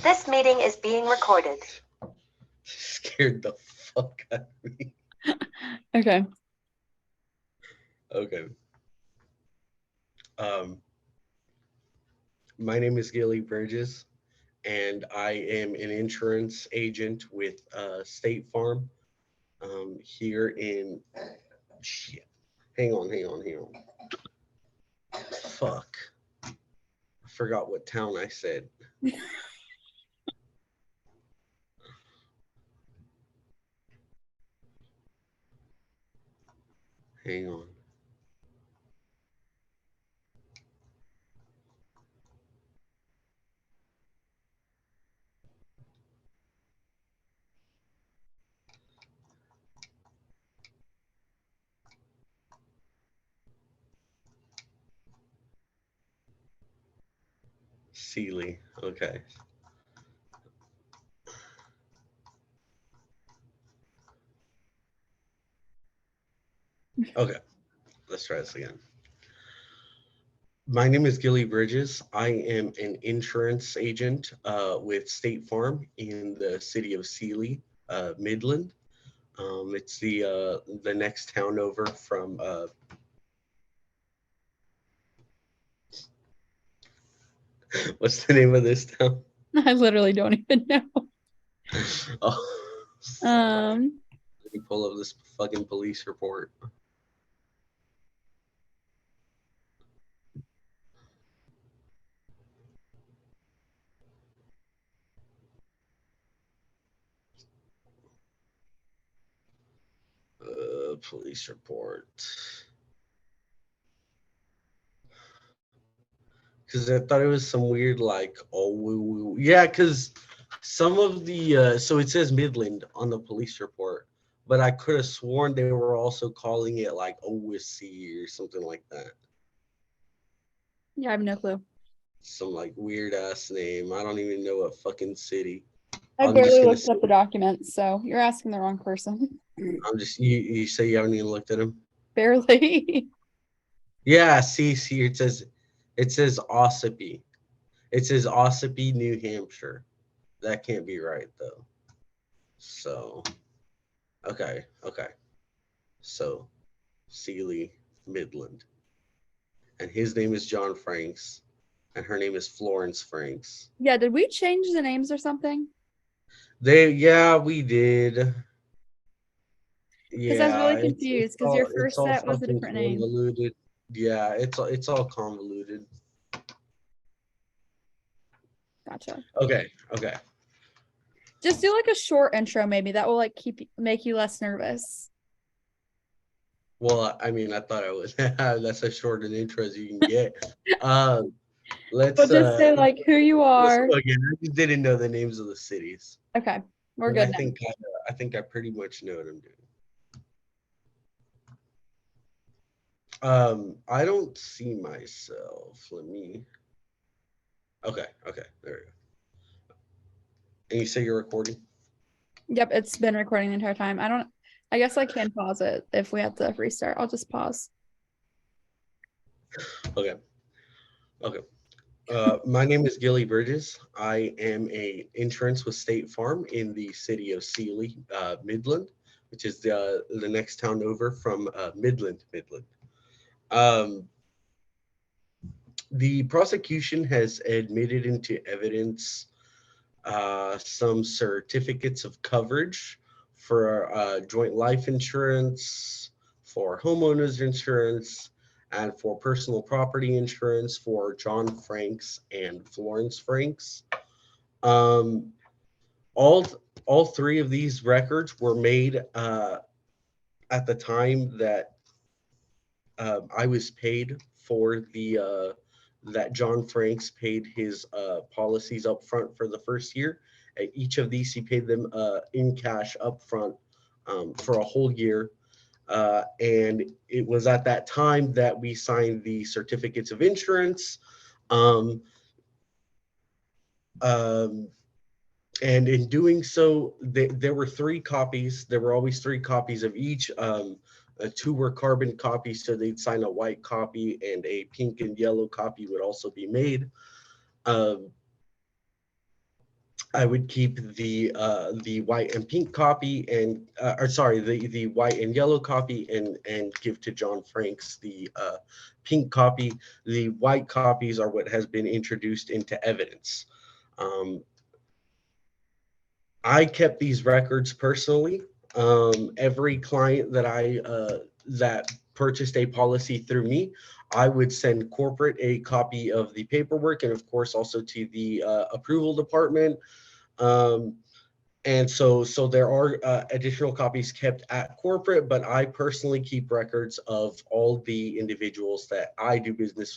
This meeting is being recorded. Scared the fuck out of me. Okay. Okay. Um, my name is Gilly Bridges, and I am an insurance agent with State Farm here in. Shit. Hang on. Fuck. I forgot what town I said. Hang on. Sealy. Okay. Okay. Let's try this again. My name is Gilly Bridges. I am an insurance agent with State Farm in the city of Sealy, Midland. It's the next town over from what's the name of this town? I literally don't even know. Oh, let me pull up this fucking police report. Police report. Because I thought it was some weird like oh woo woo. Yeah, because some of the so it says Midland on the police report, but I could have sworn they were also calling it like OSC or something like that. Yeah, I have no clue. Some like weird ass name. I don't even know what fucking city. I I'm just barely gonna looked say up the documents, so you're asking the wrong person. I'm just you say you haven't even looked at them. Barely. Yeah, see it says Ossipee. It says Ossipee, New Hampshire. That can't be right though. So okay. So Sealy, Midland. And his name is John Franks, and her name is Florence Franks. Yeah, did we change the names or something? Yeah, we did. Because I was Yeah, really it's confused because your it's first all set was a fucking different name. convoluted. Yeah, it's all convoluted. Gotcha. Okay. Just do like a short intro, maybe that will like make you less nervous. Well, I mean, I thought I was that's as short an intro as you can get. Um, let's But just say like who you let's are. go again. I just didn't know the names of the cities, Okay, we're but I good now. think I pretty much know what I'm doing. I don't see myself. Let me. Okay, there we go. And you say you're recording? Yep, it's been recording the entire time. I guess I can pause it if we have to restart. I'll just pause. Okay, okay. My name is Gilly Bridges. I am a insurance with State Farm in the city of Sealy, Midland, which is the next town over from Midland. Um, the prosecution has admitted into evidence some certificates of coverage for joint life insurance, for homeowners insurance, and for personal property insurance for John Franks and Florence Franks. Um, all all three of these records were made at the time that I was paid for the that John Franks paid his policies up front for the first year. At each of these, he paid them in cash up front for a whole year. And it was at that time that we signed the certificates of insurance. Um, um, and in doing so, there were three copies. There were always three copies of each. Two were carbon copies, so they'd sign a white copy, and a pink and yellow copy would also be made. Um, I would keep the white and pink copy, and or sorry, the white and yellow copy, and give to John Franks the pink copy. The white copies are what has been introduced into evidence. Um, I kept these records personally. Every client that purchased a policy through me, I would send corporate a copy of the paperwork, and of course also to the approval department. Um, and so there are additional copies kept at corporate, but I personally keep records of all the individuals that I do business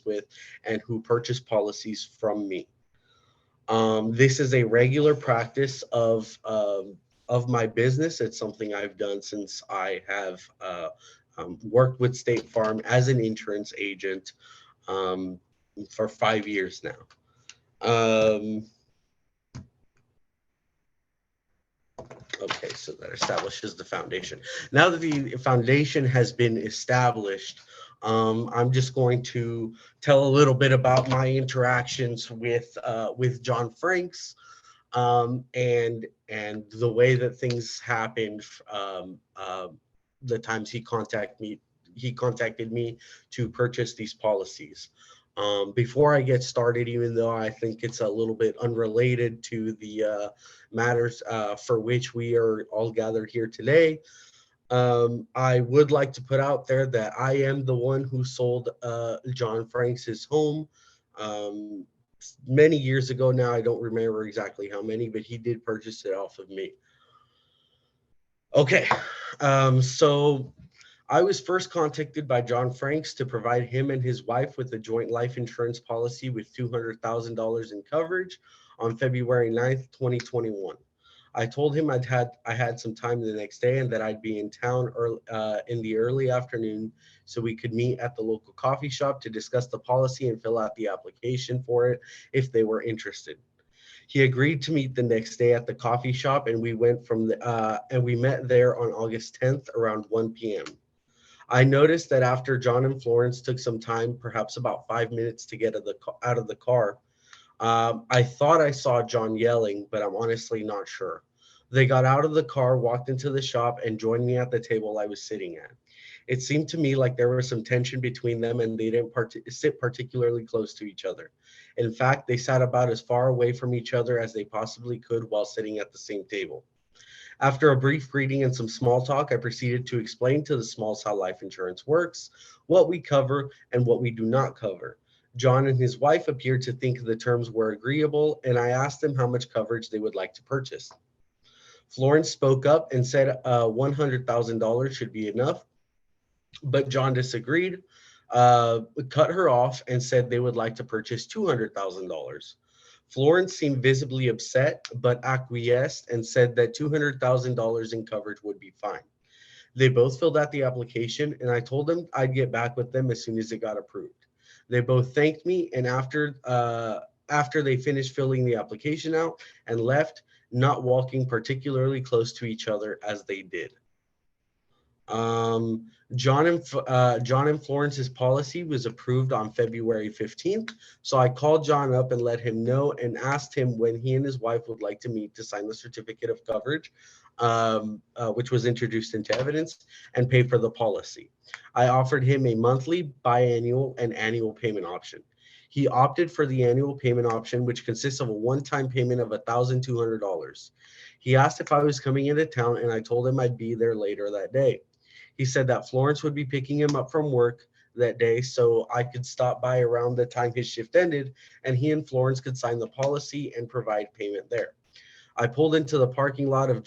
with and who purchase policies from me. This is a regular practice of my business. It's something I've done since I have worked with State Farm as an insurance agent um, for 5 years now. Um, Okay, so that establishes the foundation. Now that the foundation has been established, I'm just going to tell a little bit about my interactions with John Franks, and the way that things happened. The times he contacted me to purchase these policies. Before I get started, even though I think it's a little bit unrelated to the matters for which we are all gathered here today, I would like to put out there that I am the one who sold John Franks his home um, many years ago now. I don't remember exactly how many, but he did purchase it off of me. Okay, so I was first contacted by John Franks to provide him and his wife with a joint life insurance policy with $200,000 in coverage on February 9th, 2021. I told him I had some time the next day and that I'd be in town in the early afternoon so we could meet at the local coffee shop to discuss the policy and fill out the application for it if they were interested. He agreed to meet the next day at the coffee shop, and we met there on August 10th around 1 p.m. I noticed that after John and Florence took some time, perhaps about 5 minutes to get out of the car, I thought I saw John yelling, but I'm honestly not sure. They got out of the car, walked into the shop, and joined me at the table I was sitting at. It seemed to me like there was some tension between them and they didn't sit particularly close to each other. In fact, they sat about as far away from each other as they possibly could while sitting at the same table. After a brief greeting and some small talk, I proceeded to explain to the Smalls how life insurance works, what we cover, and what we do not cover. John and his wife appeared to think the terms were agreeable, and I asked them how much coverage they would like to purchase. Florence spoke up and said $100,000 should be enough, but John disagreed, cut her off, and said they would like to purchase $200,000. Florence seemed visibly upset, but acquiesced and said that $200,000 in coverage would be fine. They both filled out the application, and I told them I'd get back with them as soon as it got approved. They both thanked me, and after they finished filling the application out and left, not walking particularly close to each other as they did. John and Florence's policy was approved on February 15th. So I called John up and let him know and asked him when he and his wife would like to meet to sign the certificate of coverage, which was introduced into evidence, and pay for the policy. I offered him a monthly, biannual, and annual payment option. He opted for the annual payment option, which consists of a one-time payment of $1,200. He asked if I was coming into town, and I told him I'd be there later that day. He said that Florence would be picking him up from work that day, so I could stop by around the time his shift ended, and he and Florence could sign the policy and provide payment there. I pulled into the parking lot of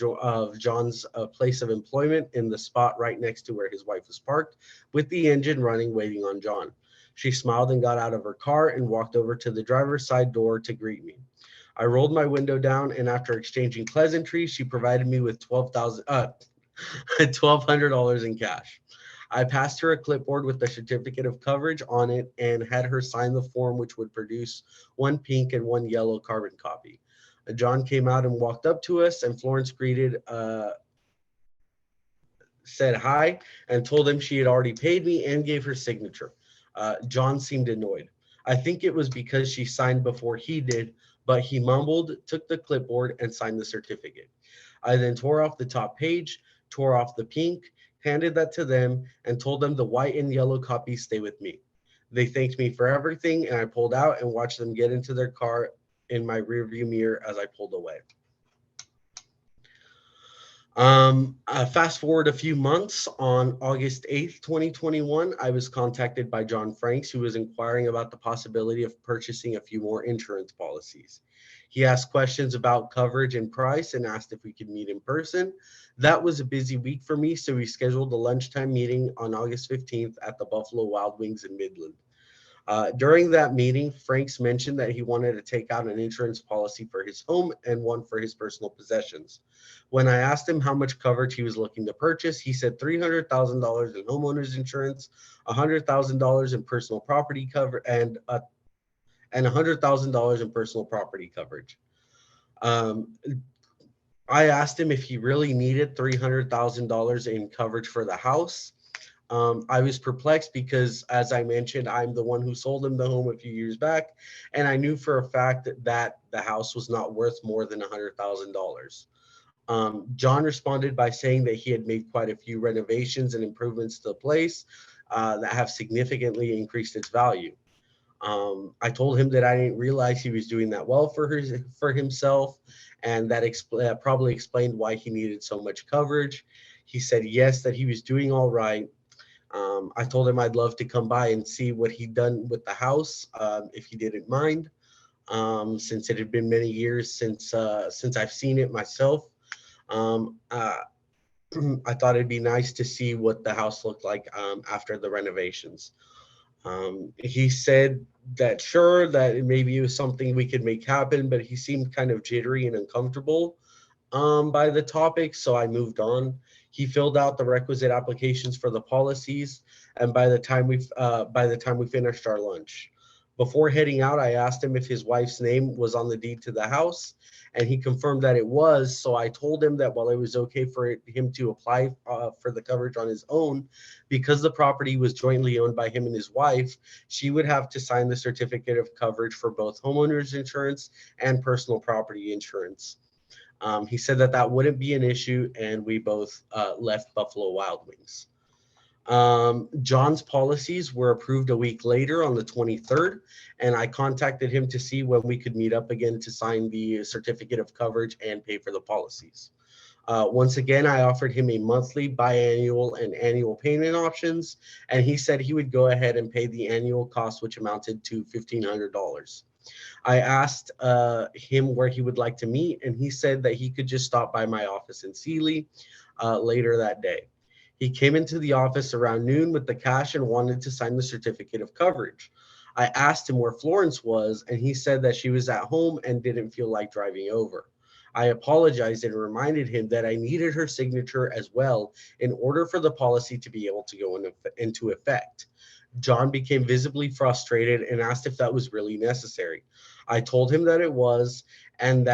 John's place of employment in the spot right next to where his wife was parked, with the engine running, waiting on John. She smiled and got out of her car and walked over to the driver's side door to greet me. I rolled my window down, and after exchanging pleasantries, she provided me with $1,200 in cash. I passed her a clipboard with the certificate of coverage on it and had her sign the form, which would produce one pink and one yellow carbon copy. John came out and walked up to us, and Florence said hi, and told him she had already paid me and gave her signature. John seemed annoyed. I think it was because she signed before he did, but he mumbled, took the clipboard, and signed the certificate. I then tore off the top page, tore off the pink, handed that to them, and told them the white and yellow copies stay with me. They thanked me for everything, and I pulled out and watched them get into their car in my rearview mirror as I pulled away. Fast forward a few months, on August 8th, 2021, I was contacted by John Franks, who was inquiring about the possibility of purchasing a few more insurance policies. He asked questions about coverage and price and asked if we could meet in person. That was a busy week for me, so we scheduled a lunchtime meeting on August 15th at the Buffalo Wild Wings in Midland. During that meeting, Franks mentioned that he wanted to take out an insurance policy for his home and one for his personal possessions. When I asked him how much coverage he was looking to purchase, he said $300,000 in homeowners insurance, $100,000 in personal property cover, and $100,000 in personal property coverage. I asked him if he really needed $300,000 in coverage for the house. I was perplexed because, as I mentioned, I'm the one who sold him the home a few years back, and I knew for a fact that the house was not worth more than $100,000. John responded by saying that he had made quite a few renovations and improvements to the place that have significantly increased its value. I told him that I didn't realize he was doing that well for himself, and that probably explained why he needed so much coverage. He said yes, that he was doing all right. I told him I'd love to come by and see what he'd done with the house, if he didn't mind, since it had been many years since I've seen it myself. I thought it'd be nice to see what the house looked like after the renovations. He said that sure, that maybe it was something we could make happen, but he seemed kind of jittery and uncomfortable by the topic, so I moved on. He filled out the requisite applications for the policies, and by the time we finished our lunch. Before heading out, I asked him if his wife's name was on the deed to the house, and he confirmed that it was. So I told him that while it was okay for him to apply for the coverage on his own, because the property was jointly owned by him and his wife, she would have to sign the certificate of coverage for both homeowners insurance and personal property insurance. He said that that wouldn't be an issue, and we both left Buffalo Wild Wings. John's policies were approved a week later on the 23rd, and I contacted him to see when we could meet up again to sign the certificate of coverage and pay for the policies. Once again, I offered him a monthly, biannual, and annual payment options, and he said he would go ahead and pay the annual cost, which amounted to $1,500. I asked him where he would like to meet, and he said that he could just stop by my office in Sealy later that day. He came into the office around noon with the cash and wanted to sign the certificate of coverage. I asked him where Florence was, and he said that she was at home and didn't feel like driving over. I apologized and reminded him that I needed her signature as well in order for the policy to be able to go into effect. John became visibly frustrated and asked if that was really necessary. I told him that it was, and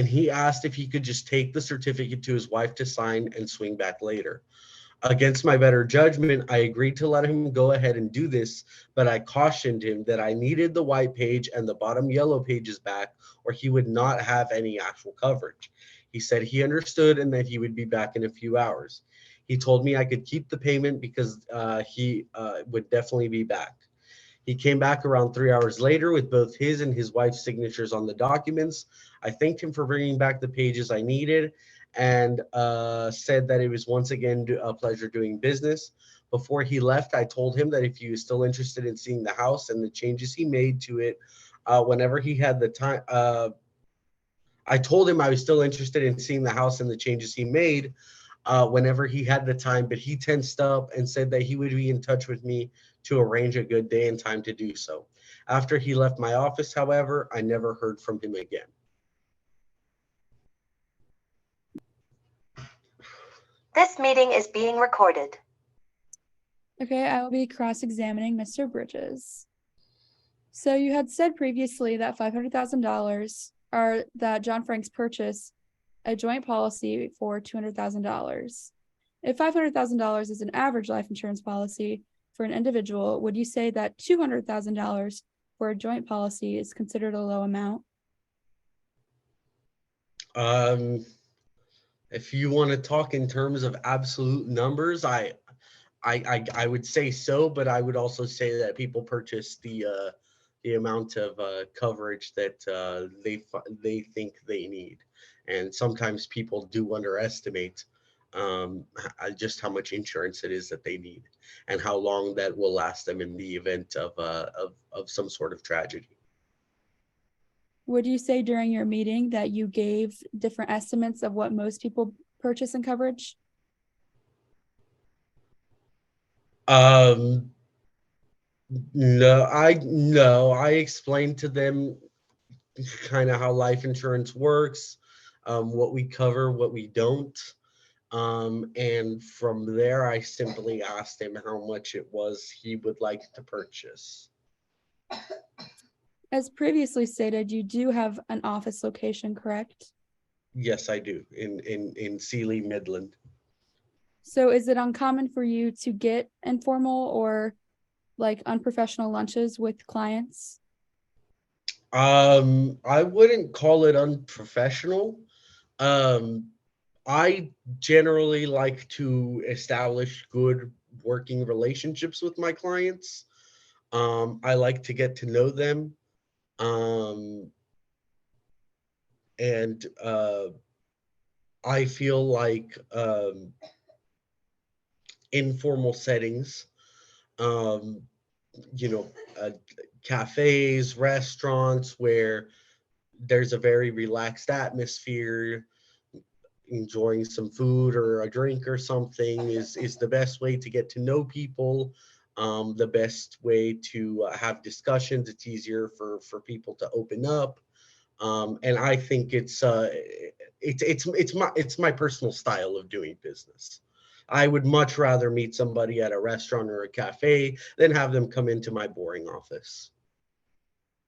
he asked if he could just take the certificate to his wife to sign and swing back later. Against my better judgment, I agreed to let him go ahead and do this, but I cautioned him that I needed the white page and the bottom yellow pages back, or he would not have any actual coverage. He said he understood and that he would be back in a few hours. He told me I could keep the payment because he would definitely be back. He came back around 3 hours later with both his and his wife's signatures on the documents. I thanked him for bringing back the pages I needed and said that it was once again a pleasure doing business. Before he left, I told him that if he was still interested in seeing the house and the changes he made to it, whenever he had the time, I told him I was still interested in seeing the house and the changes he made whenever he had the time, but he tensed up and said that he would be in touch with me to arrange a good day and time to do so. After he left my office, however, I never heard from him again. This meeting is being recorded. Okay, I will be cross-examining Mr. Bridges. So you had said previously that $500,000 or that John Franks purchased a joint policy for $200,000. If $500,000 is an average life insurance policy for an individual, would you say that $200,000 for a joint policy is considered a low amount? If you want to talk in terms of absolute numbers, I would say so, but I would also say that people purchase the amount of coverage that they think they need, and sometimes people do underestimate just how much insurance it is that they need, and how long that will last them in the event of some sort of tragedy. Would you say during your meeting that you gave different estimates of what most people purchase in coverage? Um, no, I explained to them kind of how life insurance works, what we cover, what we don't. And from there, I simply asked him how much it was he would like to purchase. As previously stated, you do have an office location, correct? Yes, I do, in Sealy, Midland. So is it uncommon for you to get informal or like unprofessional lunches with clients? I wouldn't call it unprofessional. Um, I generally like to establish good working relationships with my clients. I like to get to know them. Um, and I feel like informal settings, um, you know, cafes, restaurants where there's a very relaxed atmosphere, enjoying some food or a drink or something is the best way to get to know people. The best way to have discussions. It's easier for people to open up. And I think it's my personal style of doing business. I would much rather meet somebody at a restaurant or a cafe than have them come into my boring office.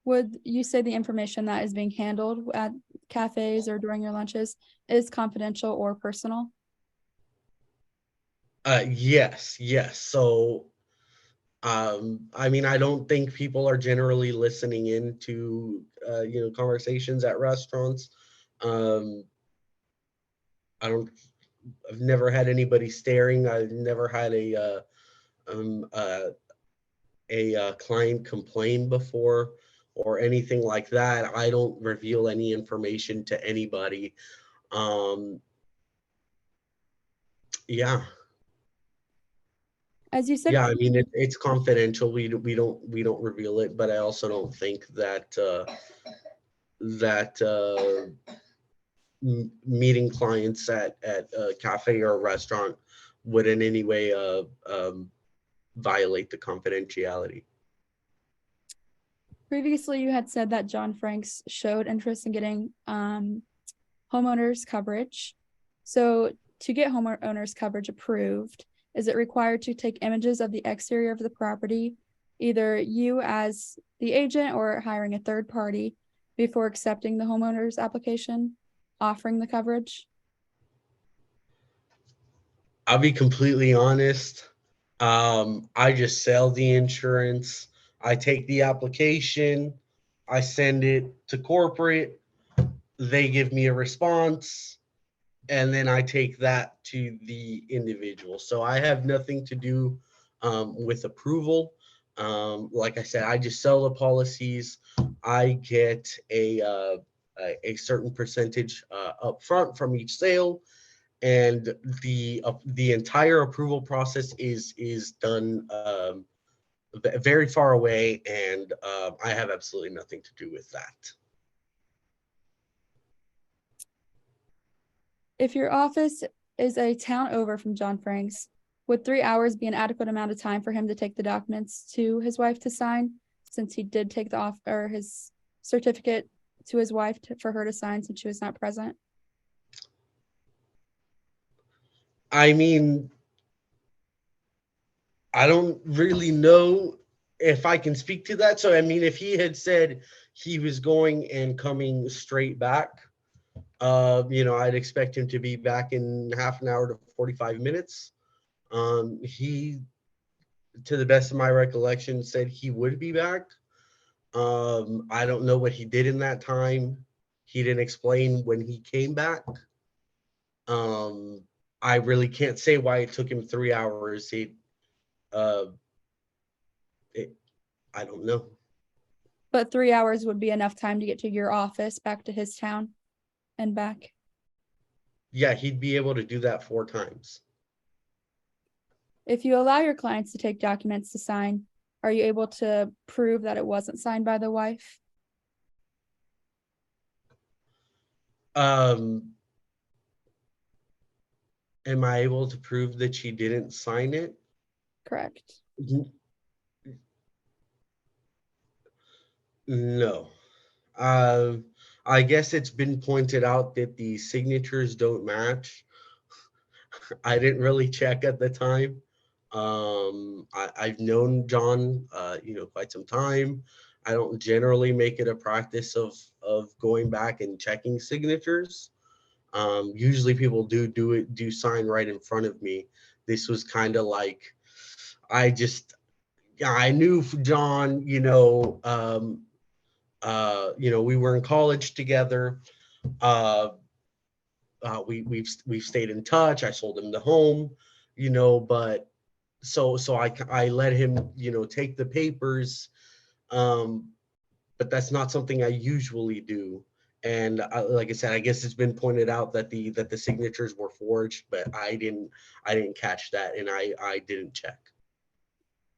Would you say the information that is being handled at cafes or during your lunches is confidential or personal? Yes. So, I mean, I don't think people are generally listening in to, conversations at restaurants. Um, I don't, I've never had anybody staring. I've never had um, uh, a client complain before or anything like that. I don't reveal any information to anybody. Um, yeah. As you said, Yeah, I mean it's confidential. We don't reveal it, but I also don't think that meeting clients at a cafe or a restaurant would in any way violate the confidentiality. previously you had said that John Franks showed interest in getting homeowners coverage. So to get homeowners coverage approved, is it required to take images of the exterior of the property, either you as the agent or hiring a third party before accepting the homeowner's application, offering the coverage? I'll be completely honest. I just sell the insurance. I take the application, I send it to corporate, they give me a response, and then I take that to the individual. So I have nothing to do with approval. Like I said, I just sell the policies. I get a certain percentage up front from each sale, and the entire approval process is done very far away, and I have absolutely nothing to do with that. If your office is a town over from John Franks, would 3 hours be an adequate amount of time for him to take the documents to his wife to sign, since he did take his certificate to his wife for her to sign since she was not present? I mean, I don't really know if I can speak to that. So, I mean, if he had said he was going and coming straight back, I'd expect him to be back in half an hour to 45 minutes. He, to the best of my recollection, said he would be back. I don't know what he did in that time. He didn't explain when he came back. I really can't say why it took him 3 hours. Uh, it, I don't know. But 3 hours would be enough time to get to your office, back to his town, and back. Yeah, he'd be able to do that 4 times. If you allow your clients to take documents to sign, are you able to prove that it wasn't signed by the wife? Am I able to prove that she didn't sign it? Correct. No. I guess it's been pointed out that the signatures don't match. I didn't really check at the time. I've known John, quite some time. I don't generally make it a practice of going back and checking signatures. Usually people do sign right in front of me. This was kind of like, I just, yeah, I knew John, we were in college together. Uh, we've stayed in touch. I sold him the home, but so I let him, take the papers. Um, but that's not something I usually do. And like I said, I guess it's been pointed out that the signatures were forged, but I didn't catch that, and I didn't check.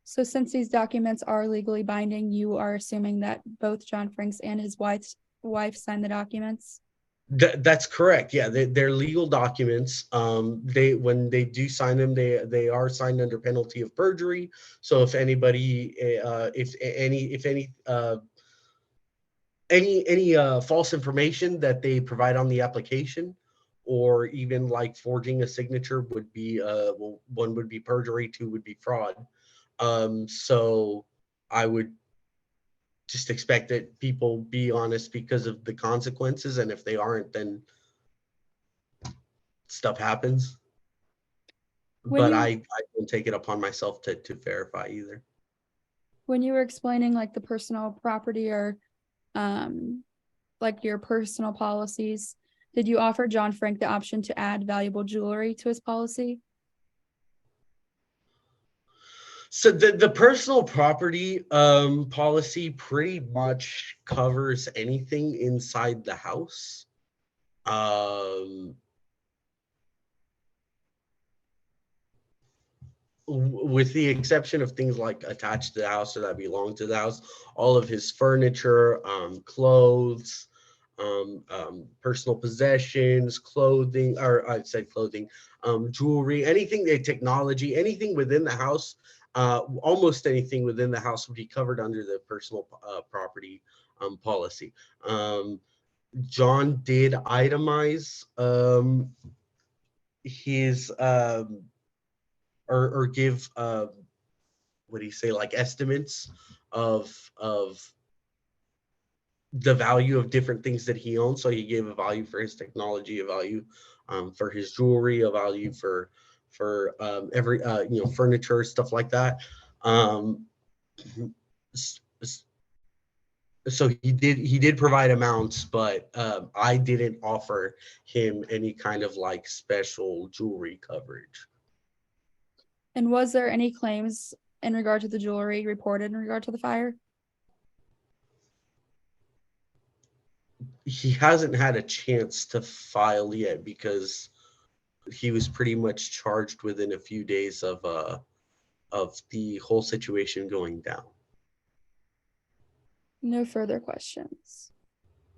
So since these documents are legally binding, you are assuming that both John Franks and his wife signed the documents? That's correct. Yeah, they're legal documents. When they do sign them, they are signed under penalty of perjury. So if anybody, if any false information that they provide on the application, or even like forging a signature, would be one would be perjury, two would be fraud. So I would just expect that people be honest because of the consequences, and if they aren't, then stuff happens. But I don't take it upon myself to verify either. When you were explaining like the personal property or like your personal policies, did you offer John Frank the option to add valuable jewelry to his policy? So the personal property policy pretty much covers anything inside the house. Um, with the exception of things like attached to the house or that belong to the house, all of his furniture, clothes, personal possessions, clothing, or I said clothing, jewelry, anything, technology, anything within the house, almost anything within the house would be covered under the personal property policy. John did itemize his or give what do you say, like estimates of the value of different things that he owns. So he gave a value for his technology, a value for his jewelry, a value for every furniture, stuff like that. So he did provide amounts, but I didn't offer him any kind of like special jewelry coverage. And was there any claims in regard to the jewelry reported in regard to the fire? He hasn't had a chance to file yet because he was pretty much charged within a few days of the whole situation going down. No further questions.